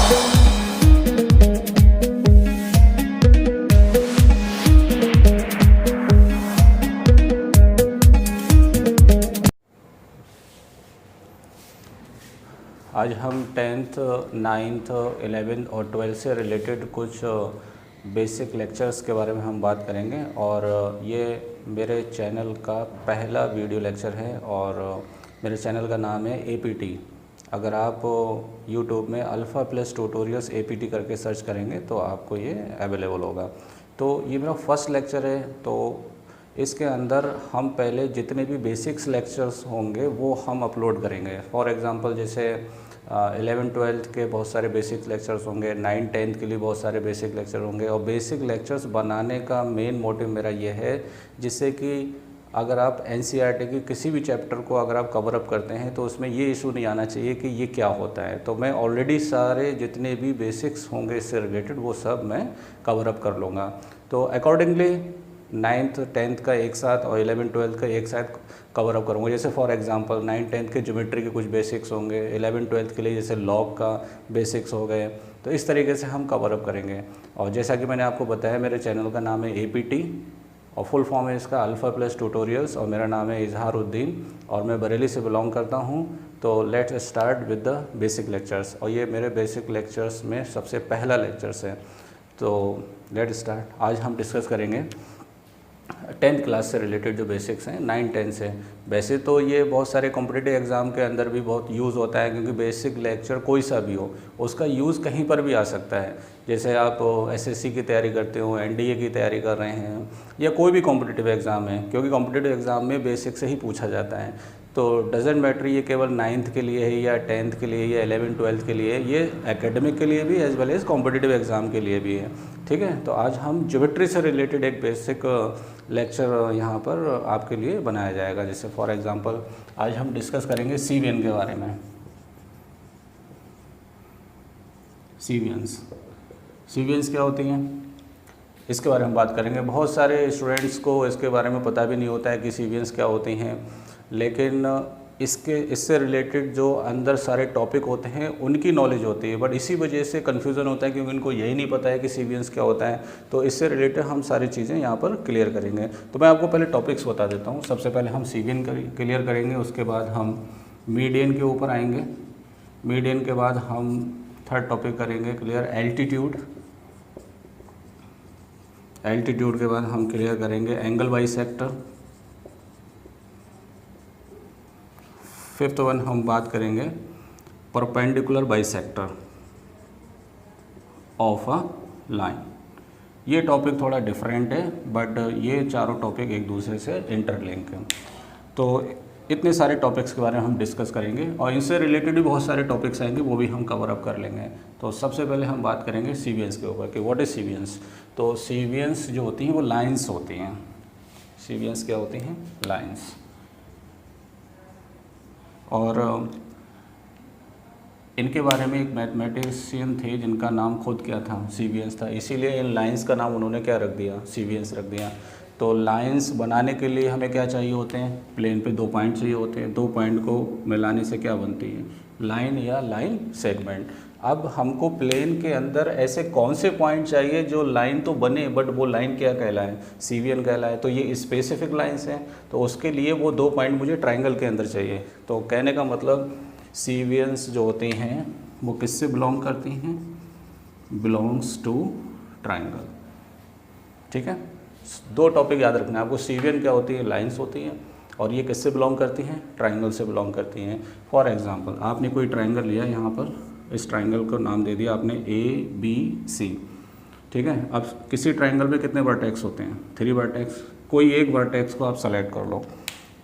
आज हम 10th, 9th, 11th और 12th से रिलेटेड कुछ बेसिक लेक्चर्स के बारे में हम बात करेंगे और ये मेरे चैनल का पहला वीडियो लेक्चर है और मेरे चैनल का नाम है APT। अगर आप YouTube में अल्फ़ा प्लस ट्यूटोरियल्स APT करके सर्च करेंगे तो आपको ये अवेलेबल होगा। तो ये मेरा फर्स्ट लेक्चर है, तो इसके अंदर हम पहले जितने भी बेसिक्स लेक्चर्स होंगे वो हम अपलोड करेंगे। फॉर एग्ज़ाम्पल जैसे 11-12 के बहुत सारे बेसिक लेक्चर्स होंगे, 9-10 के लिए बहुत सारे बेसिक लेक्चर होंगे। और बेसिक लेक्चर्स बनाने का मेन मोटिव मेरा ये है जिससे कि अगर आप NCERT की किसी भी चैप्टर को अगर आप कवर अप करते हैं तो उसमें ये इशू नहीं आना चाहिए कि ये क्या होता है। तो मैं ऑलरेडी सारे जितने भी बेसिक्स होंगे इससे रिलेटेड वो सब मैं कवर अप कर लूँगा। तो अकॉर्डिंगली 9th 10th का एक साथ और 11-12 का एक साथ कवर अप करूँगा। जैसे फॉर एग्जांपल 9-10 के ज्योमेट्री के कुछ बेसिक्स होंगे, 11-12 के लिए जैसे लॉग का बेसिक्स हो गए, तो इस तरीके से हम कवर अप करेंगे। और जैसा कि मैंने आपको बताया मेरे चैनल का नाम है APT और फुल फॉर्म है इसका अल्फ़ा प्लस ट्यूटोरियल्स और मेरा नाम है इजहारुद्दीन और मैं बरेली से बिलोंग करता हूँ। तो let's start with the basic lectures और ये मेरे बेसिक लेक्चर्स में सबसे पहला लेक्चर्स है। तो लेट्स स्टार्ट। आज हम डिस्कस करेंगे 10th क्लास से रिलेटेड जो बेसिक्स हैं 9-10 से। वैसे तो ये बहुत सारे कॉम्पिटिटिव एग्ज़ाम के अंदर भी बहुत यूज़ होता है क्योंकि बेसिक लेक्चर कोई सा भी हो उसका यूज़ कहीं पर भी आ सकता है। जैसे आप SSC की तैयारी करते हो, NDA की तैयारी कर रहे हैं या कोई भी कॉम्पिटिटिव एग्ज़ाम है, क्योंकि कॉम्पिटिटिव एग्ज़ाम में बेसिक से ही पूछा जाता है। तो डजेंट मैटर ये केवल 9th के लिए है या 10th के लिए या 11-12 के लिए, ये एकेडमिक के लिए भी as well as competitive exam के लिए भी है। ठीक है, तो आज हम ज्योमेट्री से रिलेटेड एक बेसिक लेक्चर यहाँ पर आपके लिए बनाया जाएगा। जैसे फॉर एग्जांपल आज हम डिस्कस करेंगे CVN के बारे में। CVNs क्या होती हैं इसके बारे में बात करेंगे। बहुत सारे स्टूडेंट्स को इसके बारे में पता भी नहीं होता है कि CVNs क्या होती हैं, लेकिन इससे रिलेटेड जो अंदर सारे टॉपिक होते हैं उनकी नॉलेज होती है, बट इसी वजह से कन्फ्यूज़न होता है क्योंकि उनको यही नहीं पता है कि CVNs क्या होता है। तो इससे रिलेटेड हम सारी चीज़ें यहाँ पर क्लियर करेंगे। तो मैं आपको पहले टॉपिक्स बता देता हूँ। सबसे पहले हम CVN क्लियर करेंगे, उसके बाद हम मीडियन के ऊपर आएंगे। मीडियन के बाद हम थर्ड टॉपिक करेंगे क्लियर एल्टीट्यूड के बाद हम क्लियर करेंगे एंगल बाइसेक्टर। फिफ्थ वन हम बात करेंगे perpendicular bisector of a line. ये टॉपिक थोड़ा डिफरेंट है बट ये चारों टॉपिक एक दूसरे से इंटरलिंक हैं। तो इतने सारे टॉपिक्स के बारे में हम डिस्कस करेंगे और इनसे रिलेटेड भी बहुत सारे टॉपिक्स आएंगे, वो भी हम कवर अप कर लेंगे। तो सबसे पहले हम बात करेंगे CVNs के ऊपर कि व्हाट इज़ CVNs। तो CVNs जो होती हैं वो लाइन्स होती हैं। CVNs क्या होती हैं? लाइन्स। और इनके बारे में एक मैथमेटिशियन थे जिनका नाम खुद क्या था? CVNs था। इसीलिए इन लाइंस का नाम उन्होंने क्या रख दिया? CVNs रख दिया। तो लाइंस बनाने के लिए हमें क्या चाहिए होते हैं? प्लेन पे 2 पॉइंट चाहिए होते हैं। 2 पॉइंट को मिलाने से क्या बनती है? लाइन या लाइन सेगमेंट। अब हमको प्लेन के अंदर ऐसे कौन से पॉइंट चाहिए जो लाइन तो बने बट वो लाइन क्या कहलाए? CVN कहलाए। तो ये स्पेसिफिक लाइंस हैं, तो उसके लिए वो 2 पॉइंट मुझे ट्राइंगल के अंदर चाहिए। तो कहने का मतलब CVNs जो होती हैं वो किससे बिलोंग करती हैं? Belongs to triangle. ठीक है, 2 टॉपिक याद रखना है आपको। CVN क्या होती है? लाइंस होती हैं, और ये किससे बिलोंग करती हैं? ट्राइंगल से बिलोंग करती हैं। फॉर एग्जांपल आपने कोई ट्राइंगल लिया, यहाँ पर इस ट्राइंगल को नाम दे दिया आपने ABC। ठीक है, अब किसी ट्राइंगल में कितने वर्टेक्स होते हैं? 3 वर्टेक्स। कोई एक वर्टेक्स को आप सेलेक्ट कर लो,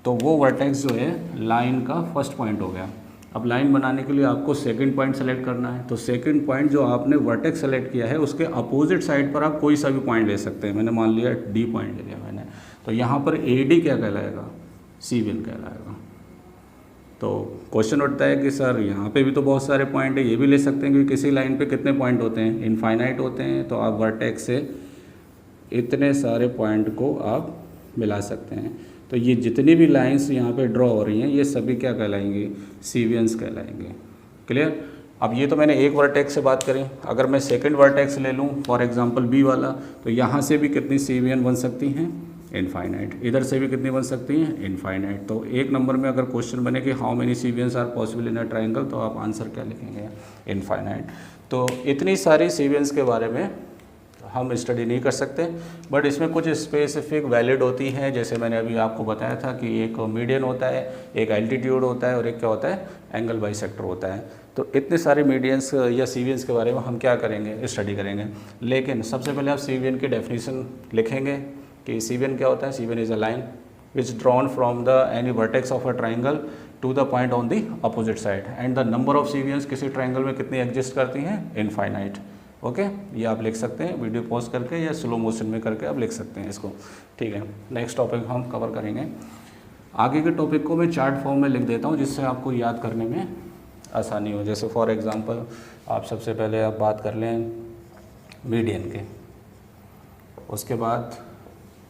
तो वो वर्टेक्स जो है लाइन का फर्स्ट पॉइंट हो गया। अब लाइन बनाने के लिए आपको सेकंड पॉइंट सेलेक्ट करना है, तो सेकंड पॉइंट जो आपने वर्टेक्स सेलेक्ट किया है उसके अपोजिट साइड पर आप कोई सा भी पॉइंट ले सकते हैं। मैंने मान लिया D पॉइंट ले लिया मैंने, तो यहाँ पर AD क्या कहलाएगा? CVN कहलाएगा। तो क्वेश्चन उठता है कि सर यहाँ पे भी तो बहुत सारे पॉइंट है, ये भी ले सकते हैं, क्योंकि किसी लाइन पे कितने पॉइंट होते हैं? इनफाइनाइट होते हैं। तो आप वर्टेक्स से इतने सारे पॉइंट को आप मिला सकते हैं। तो ये जितनी भी लाइंस यहाँ पे ड्रॉ हो रही हैं ये सभी क्या कहलाएंगी? CVNs कहलाएंगे। क्लियर। अब ये तो मैंने एक वर्टेक्स से बात करी, अगर मैं सेकंड वर्टेक्स ले लूँ फॉर एग्जांपल बी वाला, तो यहाँ से भी कितनी CVN बन सकती हैं, इनफाइनाइट। इधर से भी कितनी बन सकती हैं, इनफाइनाइट। तो एक नंबर में अगर क्वेश्चन बने कि how many CVNs are possible in a triangle, तो आप आंसर क्या लिखेंगे, इनफाइनाइट। तो इतनी सारी CVNs के बारे में हम स्टडी नहीं कर सकते, बट इसमें कुछ स्पेसिफिक वैलिड होती हैं, जैसे मैंने अभी आपको बताया था कि एक मीडियन होता है, एक एल्टीट्यूड होता है और एक क्या होता है, एंगल बाइसेक्टर होता है। तो इतने सारे मीडियंस या CVNs के बारे में हम क्या करेंगे, स्टडी करेंगे। लेकिन सबसे पहले आप CVN की डेफिनेशन लिखेंगे कि CVN क्या होता है। CVN is a line which drawn from the any vertex of a triangle to the point on the opposite side, and the number of CVNs किसी ट्राइंगल में कितनी एग्जिस्ट करती हैं, इनफाइनाइट। ओके, ये आप लिख सकते हैं, वीडियो पॉज करके या स्लो मोशन में करके आप लिख सकते हैं इसको। ठीक है, नेक्स्ट टॉपिक हम कवर करेंगे। आगे के टॉपिक को मैं चार्ट फॉर्म में लिख देता हूँ जिससे आपको याद करने में आसानी हो। जैसे फॉर एग्जांपल आप सबसे पहले आप बात कर लें मीडियन के, उसके बाद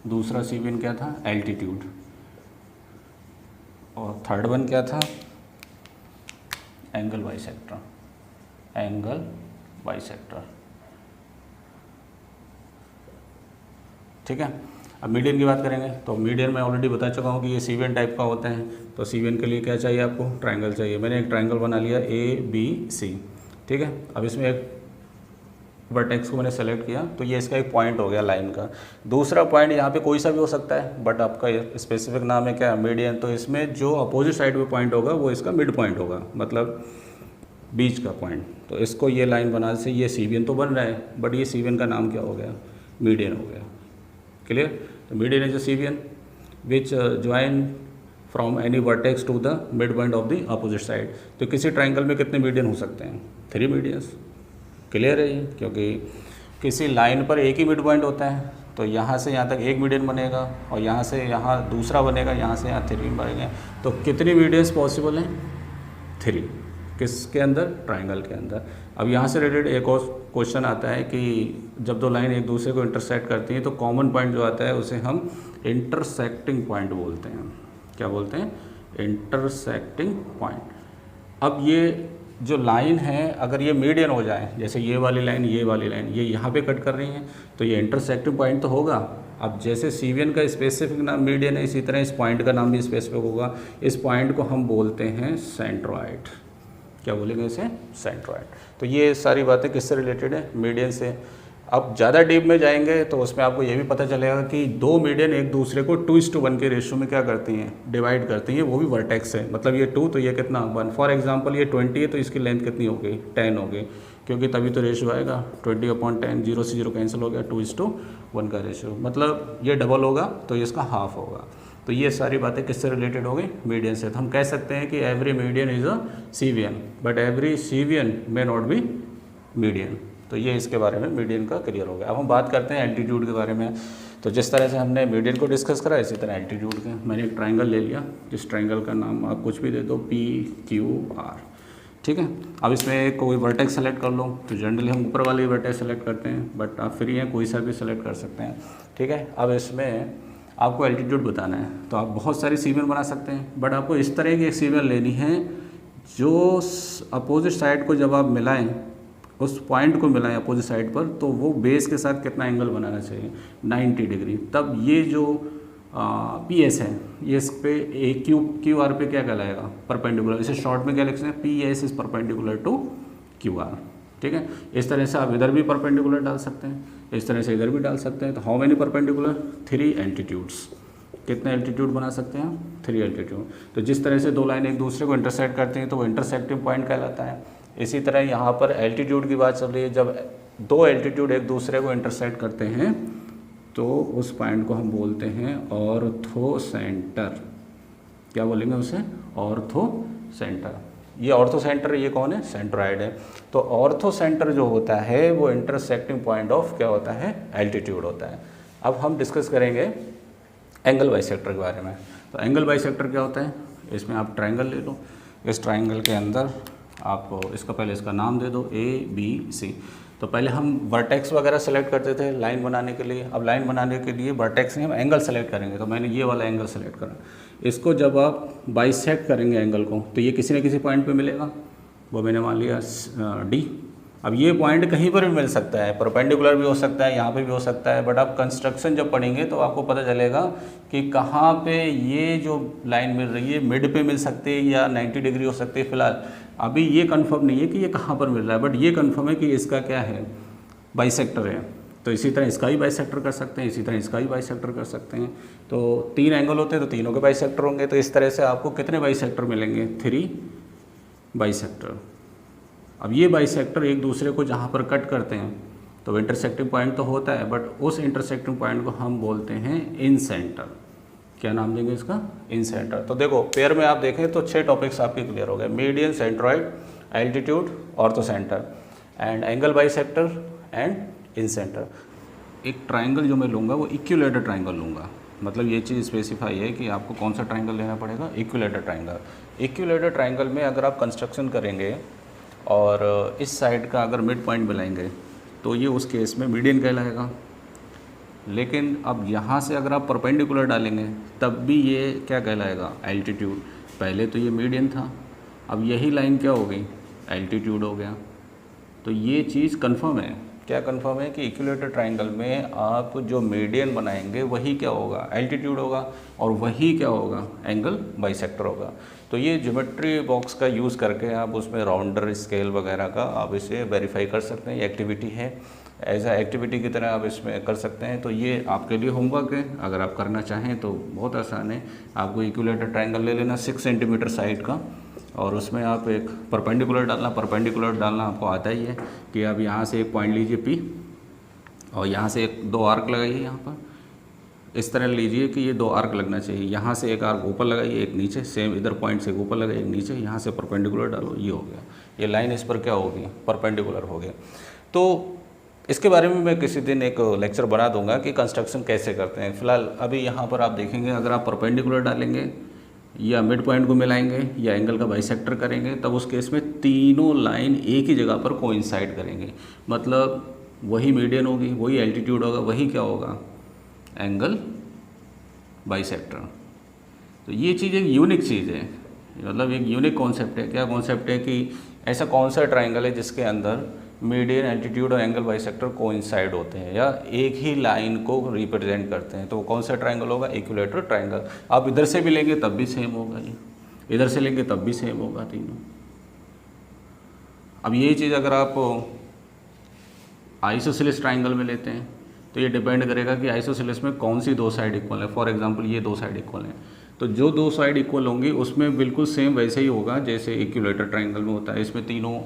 दूसरा CVN क्या था, एल्टीट्यूड, और थर्ड वन क्या था, एंगल बाइसेक्टर, एंगल बाइसेक्टर। ठीक है, अब मीडियन की बात करेंगे। तो मीडियन मैं ऑलरेडी बता चुका हूँ कि ये CVN टाइप का होता है। तो CVN के लिए क्या चाहिए आपको, ट्राइंगल चाहिए। मैंने एक ट्राइंगल बना लिया ABC। ठीक है, अब इसमें एक वर्टेक्स को मैंने सेलेक्ट किया, तो ये इसका एक पॉइंट हो गया लाइन का। दूसरा पॉइंट यहाँ पे कोई सा भी हो सकता है, बट आपका स्पेसिफिक नाम है क्या, मीडियन। तो इसमें जो अपोजिट साइड पे पॉइंट होगा वो इसका मिड पॉइंट होगा, मतलब बीच का पॉइंट। तो इसको ये लाइन बना से ये CVN तो बन रहा है, बट ये CVN का नाम क्या हो गया, मीडियन हो गया। क्लियर। तो median is a CVN which join from any vertex to the mid point of the opposite side. तो किसी ट्राइंगल में कितने मीडियन हो सकते हैं, 3 मीडियंस। क्लियर है ये, क्योंकि किसी लाइन पर एक ही मिड पॉइंट होता है, तो यहाँ से यहाँ तक एक मीडियन बनेगा और यहाँ से यहाँ दूसरा बनेगा, यहाँ से यहाँ 3 बनेंगे। तो कितनी मीडियंस पॉसिबल हैं, 3। किसके अंदर, ट्राइंगल के अंदर। अब यहाँ से रिलेटेड एक और क्वेश्चन आता है कि जब दो लाइन एक दूसरे को इंटरसेक्ट करती हैं तो कॉमन पॉइंट जो आता है उसे हम इंटरसेक्टिंग पॉइंट बोलते हैं। क्या बोलते हैं, इंटरसेक्टिंग पॉइंट। अब ये जो लाइन है अगर ये मीडियन हो जाए, जैसे ये वाली लाइन ये यहाँ पे कट कर रही हैं, तो ये इंटरसेक्टिंग पॉइंट तो होगा। अब जैसे CVN का स्पेसिफिक नाम मीडियन है, इसी तरह इस पॉइंट का नाम भी स्पेसिफिक होगा। इस पॉइंट को हम बोलते हैं सेंट्रॉइड। क्या बोलेंगे इसे, सेंट्रॉइड। तो ये सारी बातें किससे रिलेटेड है, मीडियन से। अब ज़्यादा डीप में जाएंगे तो उसमें आपको ये भी पता चलेगा कि 2 मीडियन एक दूसरे को 2:1 के रेशियो में क्या करती हैं, डिवाइड करती हैं, वो भी वर्टेक्स है। मतलब ये 2 तो ये कितना 1। फॉर एग्जांपल ये 20 है तो इसकी लेंथ कितनी हो गई, 10 हो गई, क्योंकि तभी तो रेशियो आएगा 20/10। 0 से 0 कैंसिल हो गया, 2:1 का रेशियो, मतलब ये डबल होगा तो ये इसका हाफ होगा। तो ये सारी बातें किससे रिलेटेड हो गई, मीडियन से। तो हम कह सकते हैं कि every median is a CVN, but every CVN may not be median. तो ये इसके बारे में मीडियन का क्लियर हो गया। अब हम बात करते हैं एल्टीट्यूड के बारे में। तो जिस तरह से हमने मीडियन को डिस्कस करा, इसी तरह एल्टीट्यूड के। मैंने एक ट्राइंगल ले लिया, जिस ट्राइंगल का नाम आप कुछ भी दे दो, PQR। ठीक है, अब इसमें कोई वर्टेक्स सेलेक्ट कर लो। तो जनरली हम ऊपर वाले वर्टेक्स सेलेक्ट करते हैं, बट आप फ्री हैं, कोई सा भी सेलेक्ट कर सकते हैं। ठीक है, अब इसमें आपको एल्टीट्यूड बताना है, तो आप बहुत सारी CVN बना सकते हैं, बट आपको इस तरह की एक CVN लेनी है जो अपोजिट साइड को जब आप मिलाएं, उस पॉइंट को मिलाएं अपोजिट साइड पर, तो वो बेस के साथ कितना एंगल बनाना चाहिए, 90 डिग्री। तब ये जो PS है, ये इस पे QR पे क्या कहलाएगा, परपेंडिकुलर। इसे शॉर्ट में क्या लिखते हैं, PS is perpendicular to QR। ठीक है, इस तरह से आप इधर भी परपेंडिकुलर डाल सकते हैं, इस तरह से इधर भी डाल सकते हैं। तो हाउ मेनी परपेंडिकुलर, 3 एल्टीट्यूड्स। कितने एल्टीट्यूड बना सकते हैं हम, 3 एल्टीट्यूड। तो जिस तरह से 2 लाइन एक दूसरे को इंटरसेक्ट करती हैं तो वो इंटरसेक्टिंग पॉइंट कहलाता है। इसी तरह यहाँ पर एल्टीट्यूड की बात चल रही है, जब 2 एल्टीट्यूड एक दूसरे को इंटरसेक्ट करते हैं तो उस पॉइंट को हम बोलते हैं ऑर्थो सेंटर। क्या बोलेंगे उसे, ऑर्थो सेंटर। ये ऑर्थो सेंटर, ये कौन है, सेंट्रॉइड है। तो ऑर्थो सेंटर जो होता है वो इंटरसेक्टिंग पॉइंट ऑफ क्या होता है, एल्टीट्यूड होता है। अब हम डिस्कस करेंगे एंगल बाइसेक्टर के बारे में। तो एंगल बाइसेक्टर क्या होता है, इसमें आप ट्राइंगल ले लो, इस ट्राइंगल के अंदर आप इसका पहले इसका नाम दे दो ABC। तो पहले हम वर्टेक्स वगैरह सेलेक्ट करते थे लाइन बनाने के लिए। अब लाइन बनाने के लिए वर्टेक्स नहीं, हम एंगल सेलेक्ट करेंगे। तो मैंने ये वाला एंगल सेलेक्ट करा। इसको जब आप बाइसेक्ट करेंगे एंगल को, तो ये किसी न किसी पॉइंट पे मिलेगा। वो मैंने मान लिया डी। अब ये पॉइंट कहीं पर भी मिल सकता है, परपेंडिकुलर भी हो सकता है, यहाँ पे भी हो सकता है, बट आप कंस्ट्रक्शन जब पढ़ेंगे तो आपको पता चलेगा कि कहाँ पे ये जो लाइन मिल रही है मिड पे मिल सकती है या 90 डिग्री हो सकती है। फिलहाल अभी ये कंफर्म नहीं है कि ये कहाँ पर मिल रहा है, बट ये कंफर्म है कि इसका क्या है, बाइसेक्टर है। तो इसी तरह इसका भी बाइसेक्टर कर सकते हैं, इसी तरह इसका भी बाइसेक्टर कर सकते हैं। तो 3 एंगल होते हैं तो तीनों के बाइसेक्टर होंगे। तो इस तरह से आपको कितने बाइसेक्टर मिलेंगे, 3 बाइसेक्टर। अब ये बाइसेक्टर एक दूसरे को जहाँ पर कट करते हैं तो इंटरसेक्टिंग पॉइंट तो होता है, बट उस इंटरसेक्टिंग पॉइंट को हम बोलते हैं इन सेंटर। क्या नाम देंगे इसका, इन सेंटर। तो देखो पेयर में आप देखें तो 6 टॉपिक्स आपके क्लियर हो गए, median, centroid, altitude, ortho centre and angle bisector and in centre. एक ट्राइंगल जो मैं लूँगा वो इक्विलेटर ट्राइंगल लूँगा, मतलब ये चीज़ स्पेसिफाई है कि आपको कौन सा ट्राइंगल लेना पड़ेगा, इक्विलेटर ट्राइंगल। इक्विलेटर ट्राइंगल में अगर आप कंस्ट्रक्शन करेंगे और इस साइड का अगर मिड पॉइंट मिलाएंगे तो ये उस केस में मीडियन कहलाएगा। लेकिन अब यहाँ से अगर आप परपेंडिकुलर डालेंगे तब भी ये क्या कहलाएगा, एल्टीट्यूड। पहले तो ये मीडियन था, अब यही लाइन क्या हो गई, एल्टीट्यूड हो गया। तो ये चीज़ कंफर्म है। क्या कंफर्म है कि इक्विलेटर ट्राइंगल में आप जो मीडियन बनाएंगे वही क्या होगा, एल्टीट्यूड होगा, और वही क्या होगा, एंगल बाइसेक्टर होगा। तो ये ज्योमेट्री बॉक्स का यूज़ करके आप उसमें राउंडर स्केल वगैरह का आप इसे वेरीफाई कर सकते हैं। ये एक्टिविटी है, एज आ एक्टिविटी की तरह आप इसमें कर सकते हैं। तो ये आपके लिए होमवर्क है, अगर आप करना चाहें तो बहुत आसान है। आपको इक्विलेटर ट्राइंगल ले लेना 6 सेंटीमीटर साइड का, और उसमें आप एक परपेंडिकुलर डालना आपको आता ही है कि आप यहाँ से एक पॉइंट लीजिए P, और यहाँ से 2 आर्क लगाइए। यहाँ पर इस तरह लीजिए कि ये 2 आर्क लगना चाहिए। यहाँ से एक आर्क ऊपर लगाइए, एक नीचे, सेम इधर पॉइंट से ऊपर लगाइए, एक नीचे, यहाँ से परपेंडिकुलर डालो, ये हो गया। ये लाइन इस पर क्या होगी, परपेंडिकुलर हो गया। तो इसके बारे में मैं किसी दिन एक लेक्चर बना दूंगा कि कंस्ट्रक्शन कैसे करते हैं। फिलहाल अभी यहाँ पर आप देखेंगे, अगर आप परपेंडिकुलर डालेंगे या मिड पॉइंट को मिलाएंगे या एंगल का बाइसेक्टर करेंगे, तब उस केस में तीनों लाइन एक ही जगह पर कोइंसाइड करेंगे। मतलब वही मीडियन होगी, वही एल्टीट्यूड होगा, वही क्या होगा, एंगल बाइसेक्टर। तो ये चीज़ एक यूनिक चीज़ है, मतलब एक यूनिक कॉन्सेप्ट है। क्या कॉन्सेप्ट है कि ऐसा कौन सा ट्राइंगल है जिसके अंदर मीडियन, एल्टीट्यूड और एंगल बाइसेक्टर कोइंसाइड होते हैं या एक ही लाइन को रिप्रेजेंट करते हैं। तो वो कौन सा ट्राइंगल होगा, इक्विलेटर ट्राइंगल। आप इधर से भी लेंगे तब भी सेम होगा, ये इधर से लेंगे तब भी सेम होगा, तीनों। अब यही चीज़ अगर आप आइसोसेलेस ट्राइंगल में लेते हैं तो ये डिपेंड करेगा कि आइसोसेलेस में कौन सी 2 साइड इक्वल है। फॉर एग्जांपल ये 2 साइड इक्वल हैं, तो जो 2 साइड इक्वल होंगी उसमें बिल्कुल सेम वैसे ही होगा जैसे इक्विलेटर ट्राइंगल में होता है। इसमें तीनों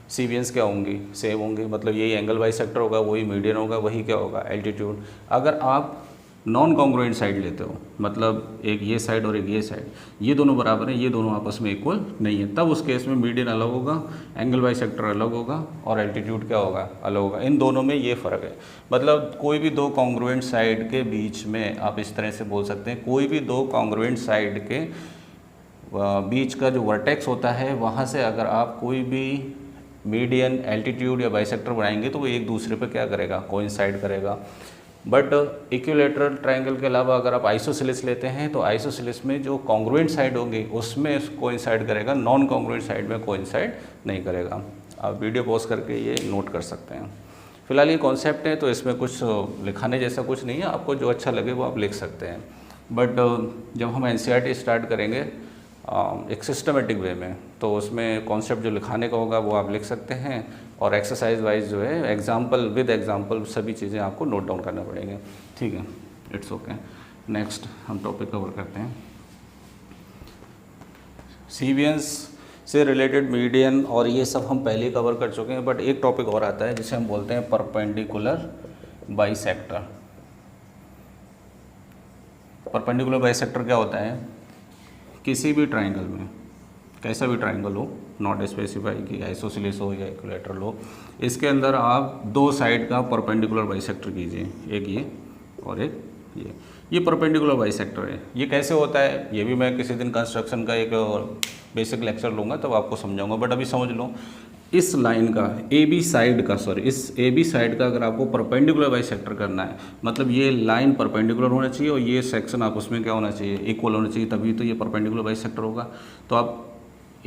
सीवियंस क्या होंगी, सेम होंगी। मतलब यही एंगल बाइसेक्टर होगा, वही मीडियन होगा, वही क्या होगा, एल्टीट्यूड। अगर आप नॉन कॉन्ग्रुएंट साइड लेते हो, मतलब एक ये साइड और एक ये साइड, ये दोनों बराबर हैं, ये दोनों आपस में इक्वल नहीं है, तब उस केस में मीडियन अलग होगा, एंगल बाइसेक्टर अलग होगा और एल्टीट्यूड क्या होगा, अलग होगा। इन दोनों में ये फ़र्क है। मतलब कोई भी 2 कॉन्ग्रुएंट साइड के बीच में आप इस तरह से बोल सकते हैं, कोई भी 2 कॉन्ग्रुएंट साइड के बीच का जो वर्टेक्स होता है वहाँ से अगर आप कोई भी मीडियन, एल्टीट्यूड या बाइसेक्टर बनाएंगे तो वो एक दूसरे पे क्या करेगा, कोइंसाइड करेगा। बट इक्विलेटरल ट्राइंगल के अलावा अगर आप आइसोसेलेस लेते हैं तो आइसोसेलेस में जो कॉन्ग्रुएंट साइड होंगी उसमें कोइंसाइड करेगा, नॉन कॉन्ग्रुएंट साइड में कोइंसाइड नहीं करेगा। आप वीडियो पॉज करके ये नोट कर सकते हैं। फिलहाल ये कॉन्सेप्ट है तो इसमें कुछ लिखाने जैसा कुछ नहीं है, आपको जो अच्छा लगे वो आप लिख सकते हैं। बट जब हम NCERT स्टार्ट करेंगे एक सिस्टमेटिक वे में, तो उसमें कॉन्सेप्ट जो लिखाने का होगा वो आप लिख सकते हैं, और एक्सरसाइज वाइज जो है एग्जाम्पल विद एग्जाम्पल सभी चीज़ें आपको नोट डाउन करना पड़ेंगे। ठीक है, इट्स ओके। नेक्स्ट हम टॉपिक कवर करते हैं, सीवियंस से रिलेटेड मीडियन, और ये सब हम पहले कवर कर चुके हैं। बट एक टॉपिक और आता है जिसे हम बोलते हैं परपेंडिकुलर बाइसेक्टर। परपेंडिकुलर बाइसेक्टर क्या होता है, किसी भी ट्राइंगल में, कैसा भी ट्राइंगल हो, नॉट स्पेसिफाई कि आइसोसेलेस हो या इक्विलेटरल हो, इसके अंदर आप 2 साइड का परपेंडिकुलर बाइसेक्टर कीजिए, एक ये और एक ये परपेंडिकुलर बाइसेक्टर है। ये कैसे होता है ये भी मैं किसी दिन कंस्ट्रक्शन का एक बेसिक लेक्चर लूँगा तब आपको समझाऊंगा। बट अभी समझ लो, इस लाइन का AB साइड का, इस AB साइड का अगर आपको परपेंडिकुलर बाइसेक्टर करना है, मतलब ये लाइन परपेंडिकुलर होना चाहिए और ये सेक्शन आपस में क्या होना चाहिए, इक्वल होना चाहिए, तभी तो ये परपेंडिकुलर बाइसेक्टर होगा। तो आप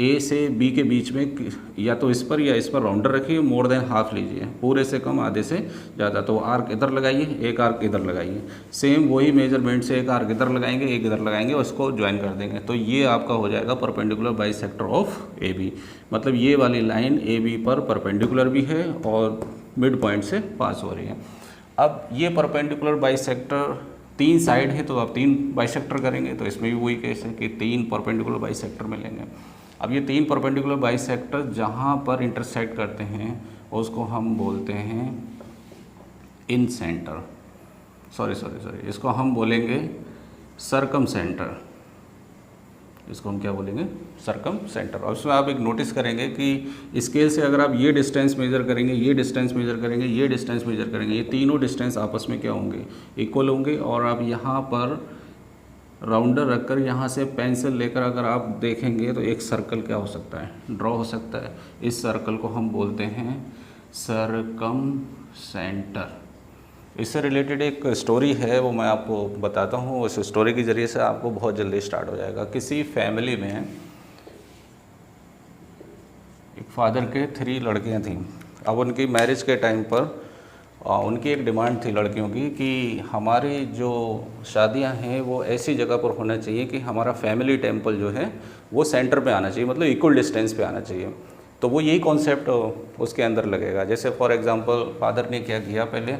ए से बी के बीच में या तो इस पर या इस पर राउंडर रखिए, मोर देन हाफ लीजिए, पूरे से कम आधे से ज़्यादा। तो आर्क इधर लगाइए, एक आर्क इधर लगाइए, सेम वही मेजरमेंट से एक आर्क इधर लगाएंगे, एक इधर लगाएंगे और इसको ज्वाइन कर देंगे। तो ये आपका हो जाएगा perpendicular bisector of A B. मतलब ये वाली लाइन ए बी पर परपेंडिकुलर भी है और मिड पॉइंट से पास हो रही है। अब ये परपेंडिकुलर बाइसेक्टर 3 साइड है तो आप 3 बाइसेक्टर करेंगे, तो इसमें भी वही केस है कि 3 परपेंडिकुलर बाइसेक्टर मिलेंगे। अब ये 3 परपेंडिकुलर बाइसेक्टर जहाँ पर इंटरसेक्ट करते हैं उसको हम बोलते हैं इन सेंटर, सॉरी इसको हम बोलेंगे सरकम सेंटर। इसको हम क्या बोलेंगे? सरकम सेंटर। और उसमें आप एक नोटिस करेंगे कि स्केल से अगर आप ये डिस्टेंस मेजर करेंगे, ये डिस्टेंस मेजर करेंगे, ये डिस्टेंस मेजर करेंगे, ये तीनों डिस्टेंस आपस में क्या होंगे? इक्वल होंगे। और आप यहाँ पर राउंडर रखकर यहाँ से पेंसिल लेकर अगर आप देखेंगे तो एक सर्कल क्या हो सकता है? ड्रॉ हो सकता है। इस सर्कल को हम बोलते हैं सरकम सेंटर। इससे रिलेटेड एक स्टोरी है, वो मैं आपको बताता हूँ। उस स्टोरी के ज़रिए से आपको बहुत जल्दी स्टार्ट हो जाएगा। किसी फैमिली में एक फादर के 3 लड़कियाँ थीं। अब उनकी मैरिज के टाइम पर उनकी एक डिमांड थी लड़कियों की कि हमारी जो शादियां हैं वो ऐसी जगह पर होना चाहिए कि हमारा फैमिली टेम्पल जो है वो सेंटर पे आना चाहिए, मतलब इक्वल डिस्टेंस पे आना चाहिए। तो वो यही कॉन्सेप्ट उसके अंदर लगेगा। जैसे फॉर एग्जांपल फादर ने क्या किया, पहले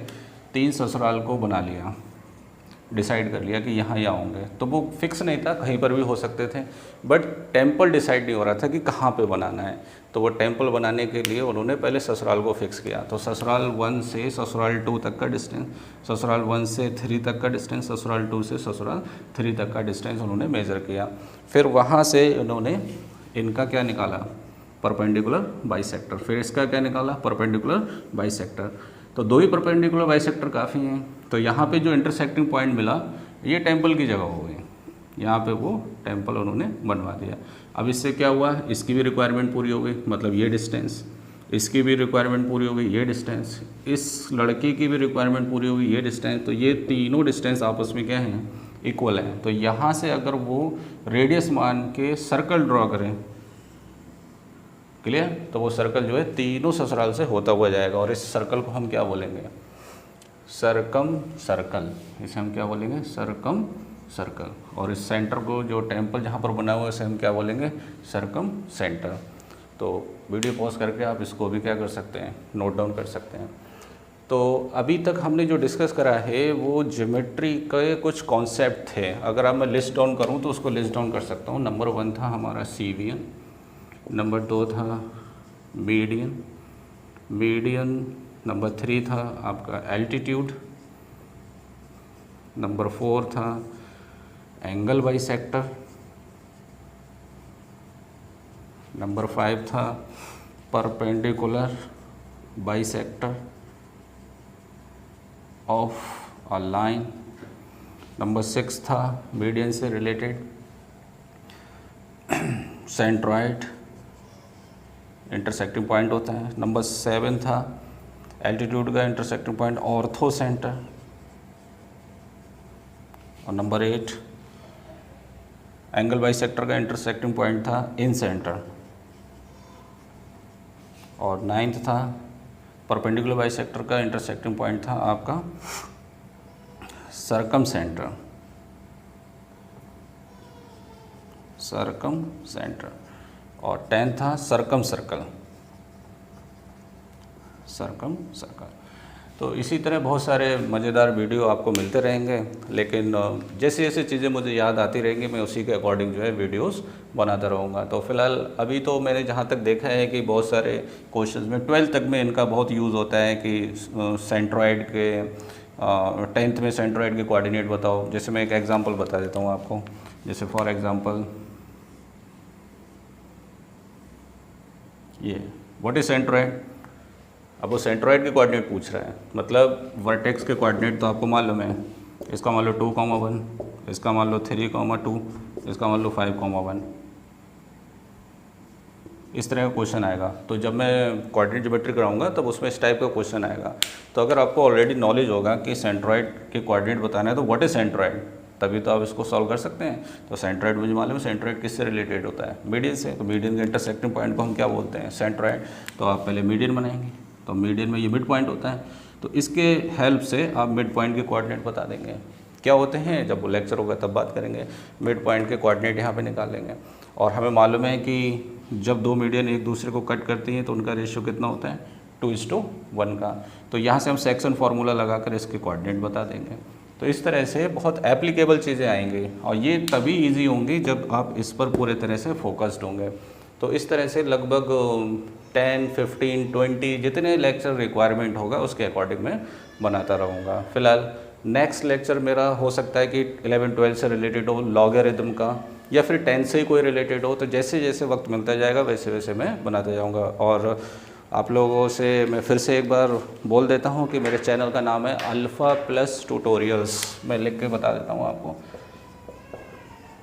3 ससुराल को बना लिया, डिसाइड कर लिया कि यहाँ होंगे। तो वो फिक्स नहीं था, कहीं पर भी हो सकते थे, बट टेम्पल डिसाइड नहीं हो रहा था कि कहाँ पे बनाना है। तो वो टेम्पल बनाने के लिए उन्होंने पहले ससुराल को फिक्स किया। तो ससुराल 1 से ससुराल 2 तक का डिस्टेंस, ससुराल 1 से 3 तक का डिस्टेंस, ससुराल 2 से ससुराल 3 तक का डिस्टेंस उन्होंने मेज़र किया। फिर वहाँ से उन्होंने इनका क्या निकाला? Perpendicular bisector. फिर इसका क्या निकाला? Perpendicular bisector. तो 2 ही परपेंडिकुलर बाइसेक्टर काफ़ी हैं। तो यहाँ पे जो इंटरसेक्टिंग पॉइंट मिला ये टेम्पल की जगह हो गई। यहाँ पे वो टेम्पल उन्होंने बनवा दिया। अब इससे क्या हुआ? इसकी भी रिक्वायरमेंट पूरी हो गई, मतलब ये डिस्टेंस, इसकी भी रिक्वायरमेंट पूरी हो गई, ये डिस्टेंस, इस लड़की की भी रिक्वायरमेंट पूरी हो गई, ये डिस्टेंस। तो ये तीनों डिस्टेंस आपस में क्या हैं? इक्वल हैं। तो यहाँ से अगर वो रेडियस मान के सर्कल ड्रॉ करें, क्लियर, तो वो सर्कल जो है तीनों ससुराल से होता हुआ जाएगा। और इस सर्कल को हम क्या बोलेंगे? सरकम सर्कल। इसे हम क्या बोलेंगे? सरकम सर्कल। और इस सेंटर को, जो टेम्पल जहाँ पर बना हुआ है, इसे हम क्या बोलेंगे? सरकम सेंटर। तो वीडियो पॉज करके आप इसको भी क्या कर सकते हैं? नोट डाउन कर सकते हैं। तो अभी तक हमने जो डिस्कस करा है वो ज्योमेट्री के कुछ कॉन्सेप्ट थे। अगर अब मैं लिस्ट डाउन करूँ तो उसको लिस्ट डाउन कर सकता हूँ। नंबर 1 था हमारा सीवियन, नंबर 2 था मीडियन, नंबर 3 था आपका एल्टीट्यूड, नंबर 4 था एंगल बाइसेक्टर, नंबर 5 था perpendicular bisector of a line, number 6 था मीडियन से रिलेटेड सेंट्रॉइड, इंटरसेक्टिंग पॉइंट होता है। नंबर 7 था एल्टीट्यूड का इंटरसेक्टिंग पॉइंट ऑर्थो सेंटर। और नंबर 8 एंगल बाइसेक्टर का इंटरसेक्टिंग पॉइंट था इन सेंटर। और 9th था परपेंडिकुलर बाइसेक्टर का इंटरसेक्टिंग पॉइंट था आपका सरकम सेंटर, सरकम सेंटर। और 10 था सरकम सर्कल, सरकम सर्कल। तो इसी तरह बहुत सारे मज़ेदार वीडियो आपको मिलते रहेंगे, लेकिन जैसे जैसे चीज़ें मुझे याद आती रहेंगी मैं उसी के अकॉर्डिंग जो है वीडियोस बनाता रहूँगा। तो फिलहाल अभी तो मैंने जहाँ तक देखा है कि बहुत सारे क्वेश्चंस में 12th तक में इनका बहुत यूज़ होता है कि सेंट्रॉइड के 10th में सेंट्रॉइड के कोऑर्डिनेट बताओ। जैसे मैं एक एग्जांपल बता देता हूँ आपको। जैसे फॉर एग्जांपल ये व्हाट इज सेंट्रॉइड। अब वो सेंट्रॉइड के कोऑर्डिनेट पूछ रहा है, मतलब वर्टेक्स के कोऑर्डिनेट तो आपको मालूम है। इसका मान लो 2,1, इसका मान लो 3,2, इसका मान लो 5,1। इस तरह का क्वेश्चन आएगा। तो जब मैं कोऑर्डिनेट ज्योमेट्री कराऊंगा तब उसमें इस टाइप का क्वेश्चन आएगा। तो अगर आपको ऑलरेडी नॉलेज होगा कि सेंट्रॉइड के कोऑर्डिनेट बताना है तो व्हाट इज सेंट्रॉइड, तभी तो आप इसको सॉल्व कर सकते हैं। तो सेंट्रोइड मुझे मालूम है, सेंट्रोइड किससे रिलेटेड होता है? मीडियन से। तो मीडियन के इंटरसेक्टिंग पॉइंट को हम क्या बोलते हैं? सेंट्रोइड। तो आप पहले मीडियन बनाएंगे, तो मीडियन में ये मिड पॉइंट होता है, तो इसके हेल्प से आप मिड पॉइंट के कोऑर्डिनेट बता देंगे क्या होते हैं। जब वो लेक्चर होगा तब बात करेंगे। मिड पॉइंट के कोऑर्डिनेट यहाँ पे निकाल लेंगे। और हमें मालूम है कि जब दो मीडियन एक दूसरे को कट करती हैं तो उनका रेशियो कितना होता है? 2:1 का। तो यहाँ से हम सेक्शन फार्मूला लगाकर इसके कोऑर्डिनेट बता देंगे। तो इस तरह से बहुत एप्लीकेबल चीज़ें आएंगी और ये तभी इजी होंगी जब आप इस पर पूरे तरह से फोकस्ड होंगे। तो इस तरह से लगभग 10, 15, 20 जितने लेक्चर रिक्वायरमेंट होगा उसके अकॉर्डिंग मैं बनाता रहूँगा। फ़िलहाल नेक्स्ट लेक्चर मेरा हो सकता है कि 11, 12 से रिलेटेड हो, लॉगरिथम का, या फिर 10 से ही कोई रिलेटेड हो। तो जैसे जैसे वक्त मिलता जाएगा वैसे वैसे मैं बनाता जाऊँगा। और आप लोगों से मैं फिर से एक बार बोल देता हूँ कि मेरे चैनल का नाम है अल्फ़ा प्लस ट्यूटोरियल्स। मैं लिख के बता देता हूँ आपको,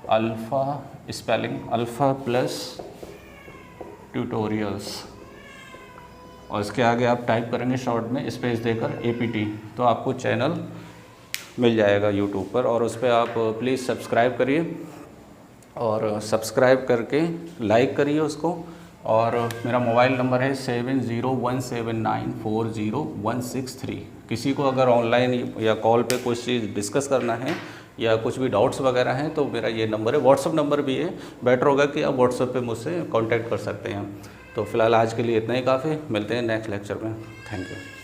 alpha spelling alpha plus tutorials, और इसके आगे आप टाइप करेंगे शॉर्ट में स्पेस देकर APT, तो आपको चैनल मिल जाएगा यूट्यूब पर। और उस पर आप प्लीज़ सब्सक्राइब करिए और सब्सक्राइब करके लाइक करिए उसको। और मेरा मोबाइल नंबर है 7017940163। किसी को अगर ऑनलाइन या कॉल पे कुछ चीज़ डिस्कस करना है या कुछ भी डाउट्स वगैरह हैं तो मेरा ये नंबर है। व्हाट्सअप नंबर भी है, बेटर होगा कि आप व्हाट्सअप पे मुझसे कांटेक्ट कर सकते हैं। तो फ़िलहाल आज के लिए इतना ही काफ़ी, मिलते हैं नेक्स्ट लेक्चर में। Thank you.